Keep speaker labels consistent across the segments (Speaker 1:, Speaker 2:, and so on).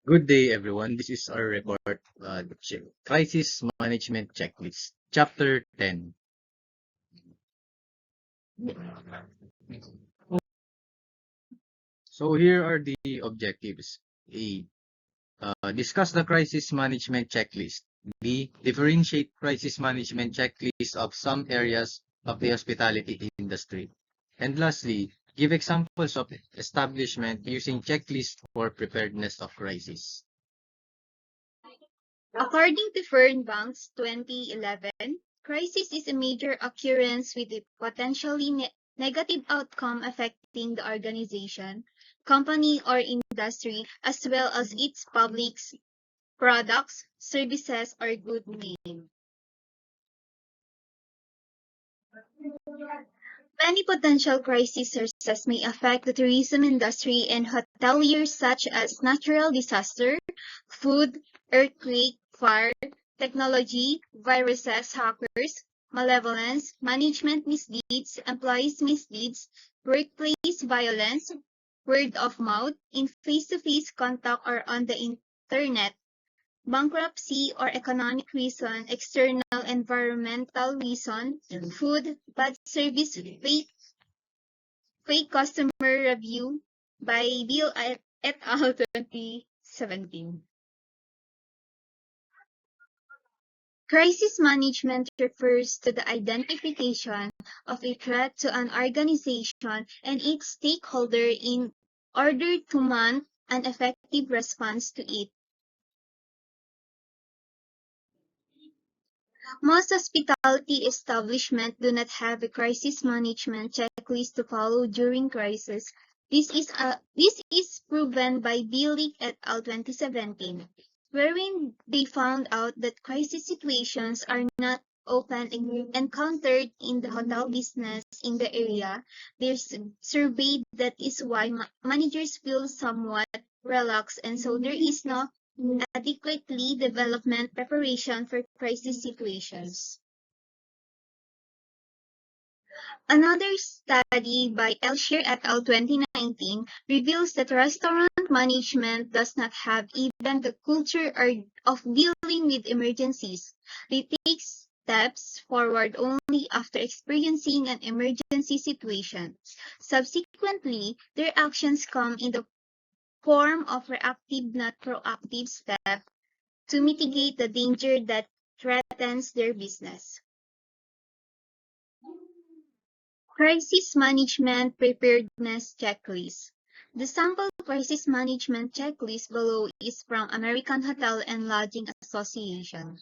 Speaker 1: Good day, everyone. This is our report, Crisis Management Checklist, Chapter 10. So here are the objectives. A. Discuss the crisis management checklist. B. Differentiate crisis management checklist of some areas of the hospitality industry. And lastly, give examples of establishment using checklist for preparedness of crisis.
Speaker 2: According to Fernbank's 2011, crisis is a major occurrence with a potentially negative outcome affecting the organization, company, or industry, as well as its public products, services, or good name. Many potential crisis sources may affect the tourism industry and hoteliers, such as natural disaster, food, earthquake, fire, technology, viruses, hackers, malevolence, management misdeeds, employees misdeeds, workplace violence, word of mouth, in face-to-face contact or on the internet, bankruptcy or economic reason, external environmental reason, food, bad service, fake customer review by Bill et al. 2017. Crisis management refers to the identification of a threat to an organization and its stakeholder in order to mount an effective response to it. Most hospitality establishments do not have a crisis management checklist to follow during crisis. This is proven by Billig et al. 2017, wherein they found out that crisis situations are not often encountered in the hotel business in the area. There's surveyed that is why managers feel somewhat relaxed, and so there is no adequately development preparation for crisis situations. Another study by Elsher et al. 2019 reveals that restaurant management does not have even the culture of dealing with emergencies. They take steps forward only after experiencing an emergency situation. Subsequently, their actions come in the form of reactive, not proactive steps to mitigate the danger that threatens their business. Crisis Management Preparedness Checklist. The sample crisis management checklist below is from American Hotel and Lodging Association.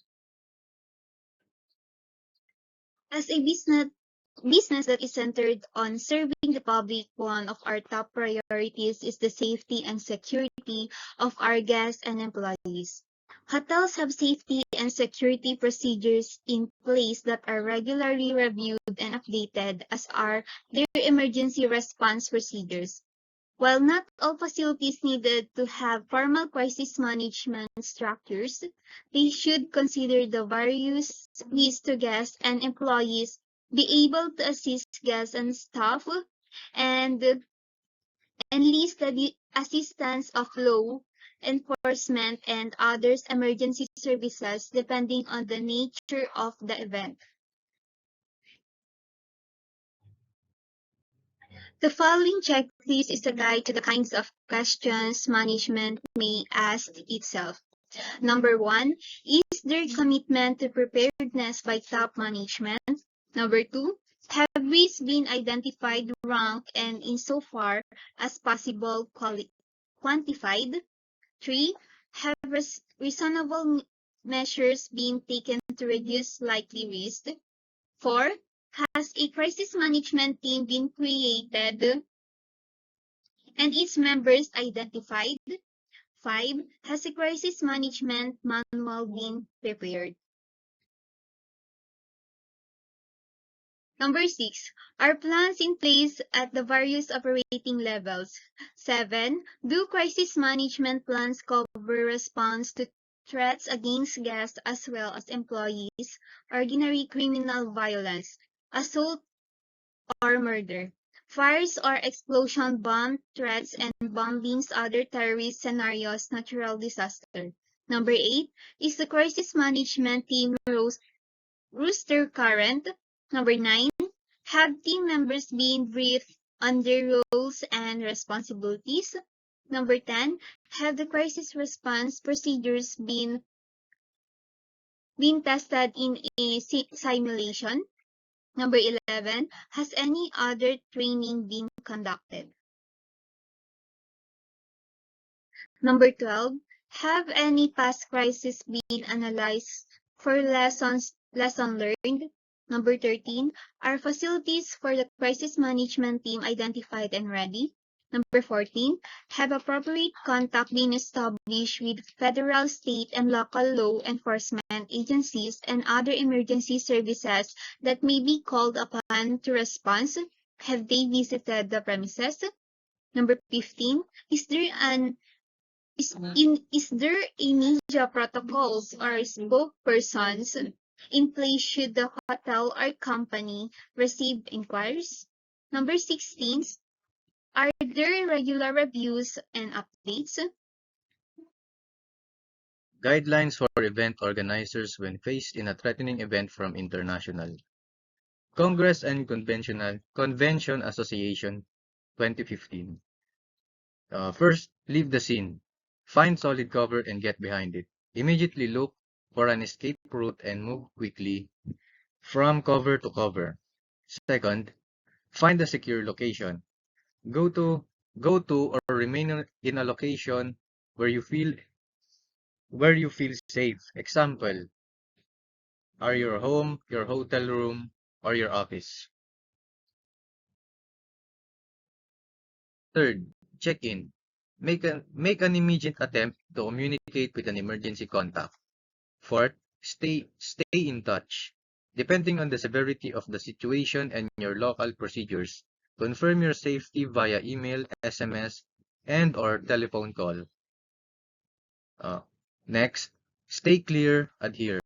Speaker 2: As a business that is centered on serving the public, one of our top priorities is the safety and security of our guests and employees. Hotels have safety and security procedures in place that are regularly reviewed and updated, as are their emergency response procedures. While not all facilities needed to have formal crisis management structures, they should consider the various ways to guests and employees be able to assist guests and staff and enlist the assistance of law enforcement and others emergency services depending on the nature of the event. The following checklist is a guide to the kinds of questions management may ask itself. Number 1, is there commitment to preparedness by top management? Number 2, have risks been identified, ranked, and insofar as possible quantified? 3, have reasonable measures been taken to reduce likely risk? 4, has a crisis management team been created and its members identified? 5, has a crisis management manual been prepared? Number 6, are plans in place at the various operating levels? 7, do crisis management plans cover response to threats against guests as well as employees, ordinary criminal violence, assault, or murder? Fires or explosion, bomb threats and bombings, other terrorist scenarios, natural disaster. Number 8 is the crisis management team roster current. Number 9, have team members been briefed on their roles and responsibilities? Number 10, have the crisis response procedures been tested in a simulation? Number 11, has any other training been conducted? Number 12, have any past crises been analyzed for lesson learned? Number 13, are facilities for the crisis management team identified and ready? Number 14, have appropriate contact been established with federal, state, and local law enforcement agencies and other emergency services that may be called upon to respond? Have they visited the premises? Number 15, is there a media protocols or spokespersons in place should the hotel or company receive inquiries? Number 16, are there regular reviews and updates?
Speaker 1: Guidelines for event organizers when faced in a threatening event from international. Congress and Convention Association 2015. First, leave the scene. Find solid cover and get behind it. Immediately look for an escape route and move quickly from cover to cover. Second, find a secure location. Go to or remain in a location where you feel safe. Example, are your home, your hotel room, or your office. Third, check in. Make an immediate attempt to communicate with an emergency contact. Fourth, stay in touch. Depending on the severity of the situation and your local procedures, confirm your safety via email, SMS, and or telephone call. Next, stay clear, adhere.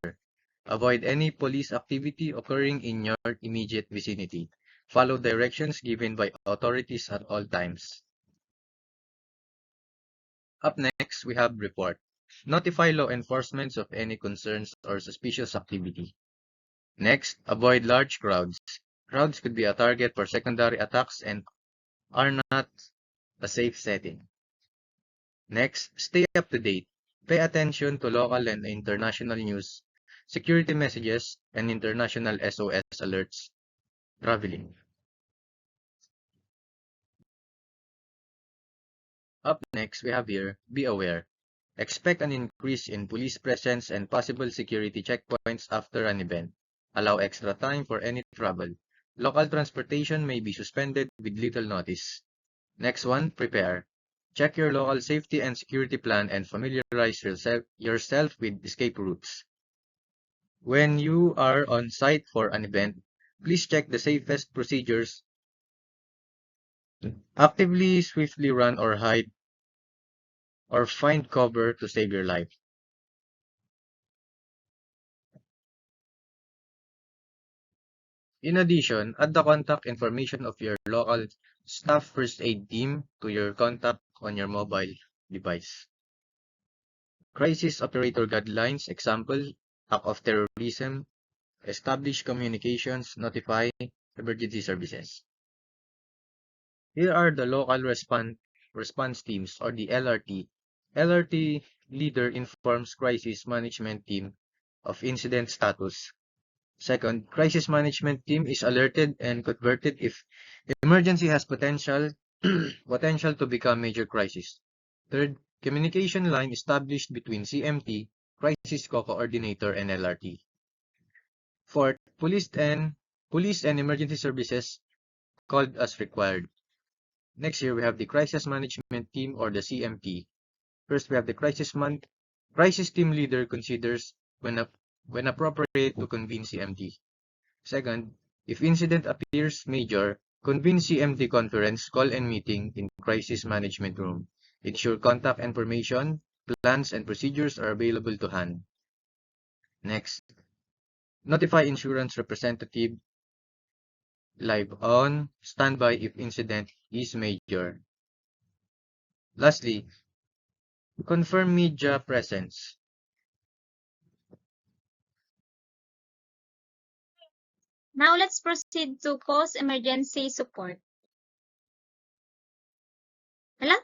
Speaker 1: Avoid any police activity occurring in your immediate vicinity. Follow directions given by authorities at all times. Up next, we have report. Notify law enforcement of any concerns or suspicious activity. Next, avoid large crowds. Crowds could be a target for secondary attacks and are not a safe setting. Next, stay up to date. Pay attention to local and international news, security messages, and international SOS alerts. Traveling. Up next, we have here, be aware. Expect an increase in police presence and possible security checkpoints after an event. Allow extra time for any travel. Local transportation may be suspended with little notice. Next one, prepare. Check your local safety and security plan and familiarize yourself with escape routes. When you are on site for an event, please check the safest procedures. Actively, swiftly run or hide or find cover to save your life. In addition, add the contact information of your local staff first aid team to your contact on your mobile device. Crisis operator guidelines, example, act of terrorism, establish communications, notify emergency services. Here are the local response teams or the LRT. LRT leader informs crisis management team of incident status. Second, crisis management team is alerted and converted if emergency has potential to become major crisis. Third, communication line established between CMT, crisis coordinator, and LRT. Fourth, police and emergency services called as required. Next here we have the crisis management team or the CMT. First, we have the crisis team leader considers when appropriate to convene CMT. Second, if incident appears major, convene CMT conference, call and meeting in crisis management room. Ensure contact information, plans, and procedures are available to hand. Next, notify insurance representative live on standby if incident is major. Lastly, confirm media presence.
Speaker 2: Now let's proceed to post-emergency support. Hala?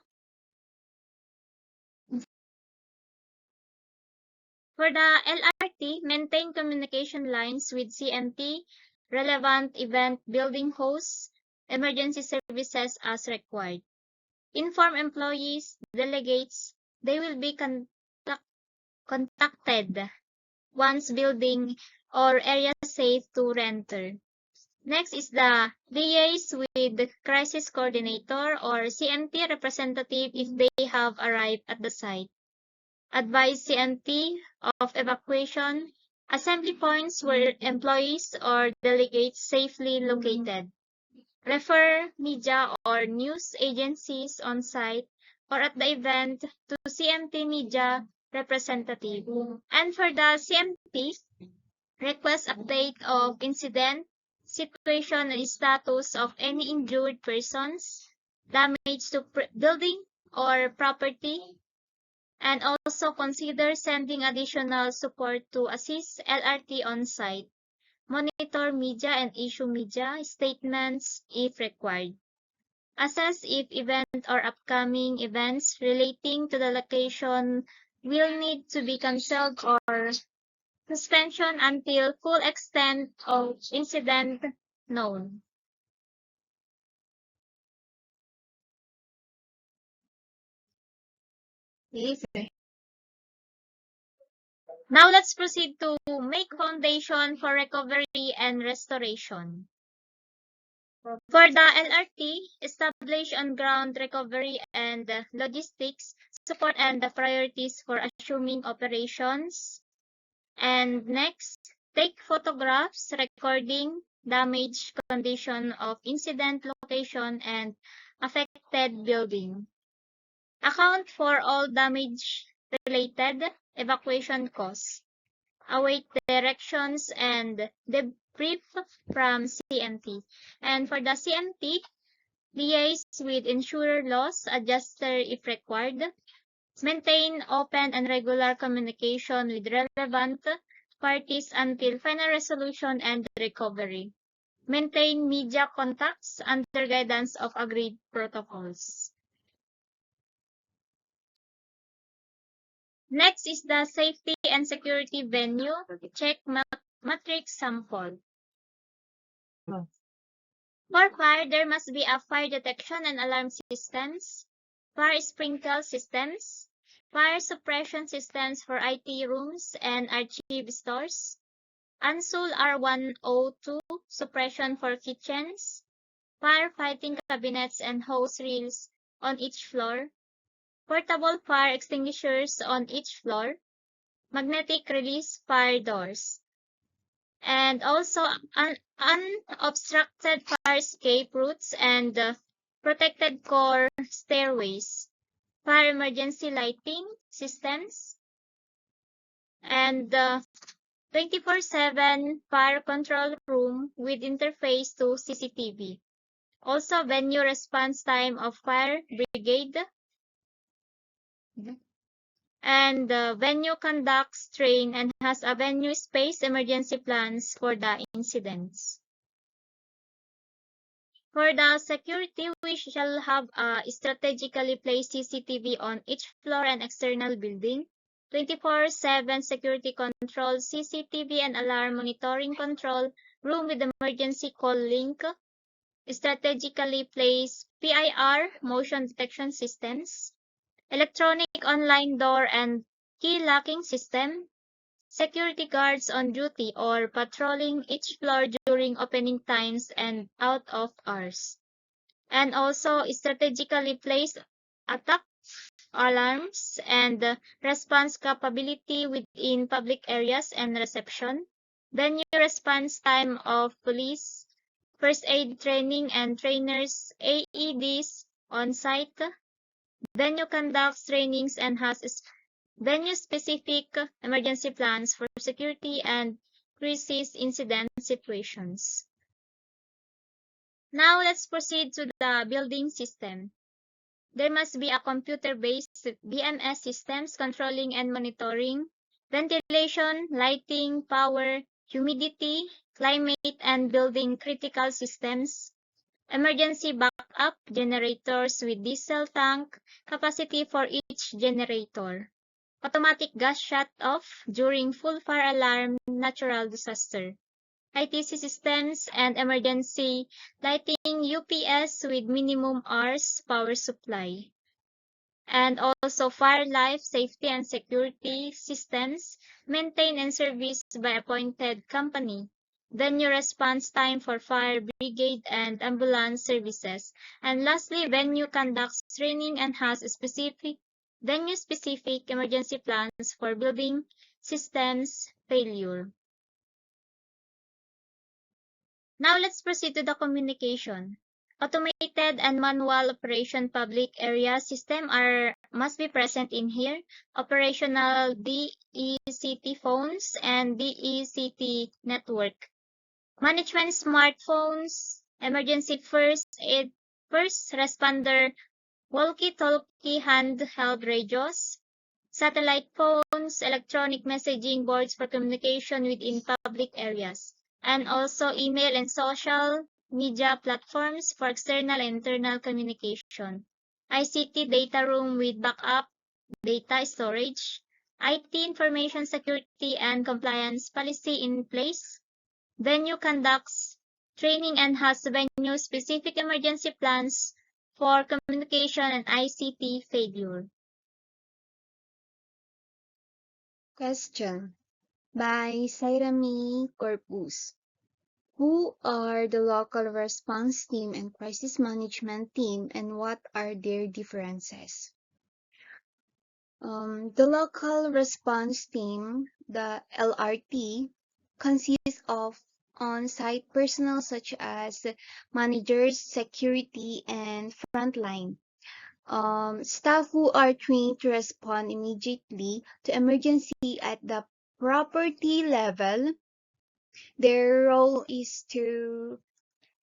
Speaker 2: For the LRT, maintain communication lines with CMT, relevant event building hosts, emergency services as required. Inform employees, delegates, they will be contacted once building or area safe to enter. Next is the liaise with the crisis coordinator or CMT representative if they have arrived at the site. Advise CMT of evacuation, assembly points where employees or delegates safely located. Refer media or news agencies on site or at the event to CMT media representative. And for the CMT, request update of incident, situation and status of any injured persons, damage to building or property, and also consider sending additional support to assist LRT on site. Monitor media and issue media statements if required. Assess if event or upcoming events relating to the location will need to be cancelled or suspension until full extent of incident known. Now let's proceed to make foundation for recovery and restoration. For the LRT, establish on-ground recovery and logistics support and the priorities for assuming operations. And next, take photographs recording damage condition of incident location and affected building. Account for all damage-related evacuation costs. Await directions and debrief from CMT. And for the CMT, liaise with insurer loss adjuster if required. Maintain open and regular communication with relevant parties until final resolution and recovery. Maintain media contacts under guidance of agreed protocols. Next is the safety and security venue. Check matrix sample. For fire, there must be a fire detection and alarm systems, fire sprinkler systems, fire suppression systems for IT rooms and archive stores, ANSUL R102 suppression for kitchens, firefighting cabinets and hose reels on each floor, portable fire extinguishers on each floor, magnetic release fire doors, and also unobstructed fire escape routes and protected core stairways, fire emergency lighting systems, and 24/7 fire control room with interface to CCTV. Also, venue response time of fire brigade. And the venue conducts train and has a venue space emergency plans for the incidents. For the security, we shall have a strategically placed CCTV on each floor and external building, 24/7 security control, CCTV and alarm monitoring control, room with emergency call link, strategically placed PIR motion detection systems, electronic online door and key locking system, security guards on duty or patrolling each floor during opening times and out of hours, and also strategically placed attack alarms and response capability within public areas and reception, venue response time of police, first aid training and trainers, AEDs on site, venue conducts trainings and has venue-specific emergency plans for security and crisis incident situations.
Speaker 3: Now let's proceed to the building system. There must be a computer-based BMS systems controlling and monitoring ventilation, lighting, power, humidity, climate, and building critical systems, emergency backup generators with diesel tank capacity for each generator, automatic gas shut-off during full fire alarm natural disaster, ITC systems and emergency lighting UPS with minimum hours power supply. And also fire life safety and security systems maintained and serviced by appointed company. Venue response time for fire brigade and ambulance services. And lastly, venue conducts training and has specific venue-specific emergency plans for building systems failure. Now let's proceed to the communication. Automated and manual operation public area system must be present in here. Operational DECT phones and DECT network. Management smartphones, emergency first aid, first responder, walkie-talkie handheld radios, satellite phones, electronic messaging boards for communication within public areas, and also email and social media platforms for external and internal communication, ICT data room with backup data storage, IT information security and compliance policy in place, venue conducts training and has venue-specific emergency plans for communication and ICT failure.
Speaker 2: Question by Sairami Corpus. Who are the local response team and crisis management team, and what are their differences? The local response team, the LRT, consists of on-site personnel such as managers, security, and frontline. Staff who are trained to respond immediately to emergency at the property level. Their role is to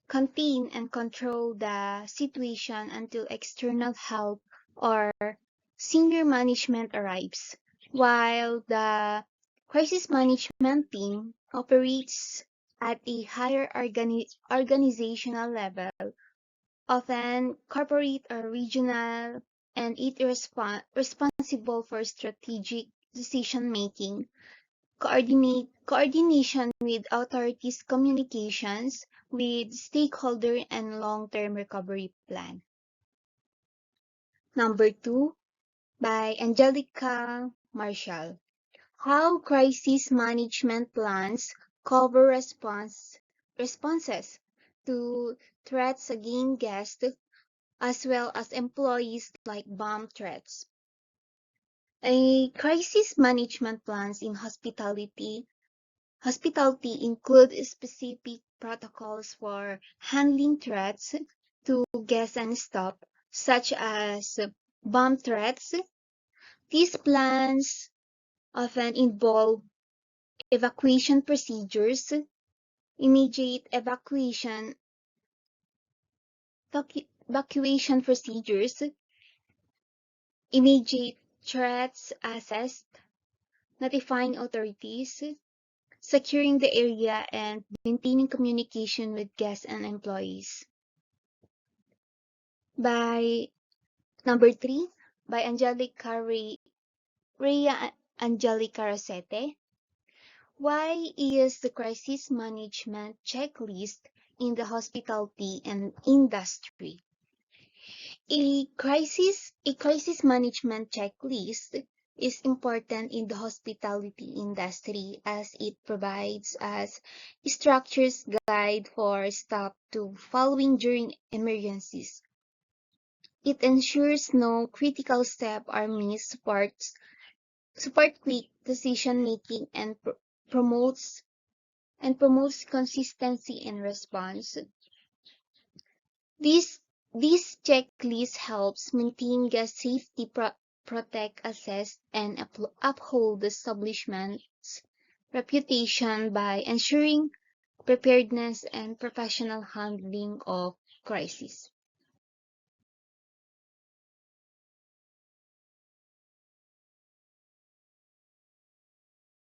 Speaker 2: contain and control the situation until external help or senior management arrives, while the crisis management team operates at a higher organizational level, often corporate or regional, and it is responsible for strategic decision-making, coordination with authorities, communications with stakeholder, and long-term recovery plan. Number 2, by Angelica Marshall. How crisis management plans cover responses to threats against guests as well as employees like bomb threats. A crisis management plans in hospitality include specific protocols for handling threats to guests and staff, such as bomb threats. These plans often involve evacuation procedures, immediate evacuation procedures, immediate threats assessed, notifying authorities, securing the area, and maintaining communication with guests and employees. By number 3, by Rhea Angelica Rosete. Why is the crisis management checklist in the hospitality and industry? A crisis management checklist is important in the hospitality industry as it provides us structures guide for staff to following during emergencies. It ensures no critical step are missed, support quick decision making, and promotes consistency in response. This checklist helps maintain guest safety, protect, assess, and uphold the establishment's reputation by ensuring preparedness, and professional handling of crisis.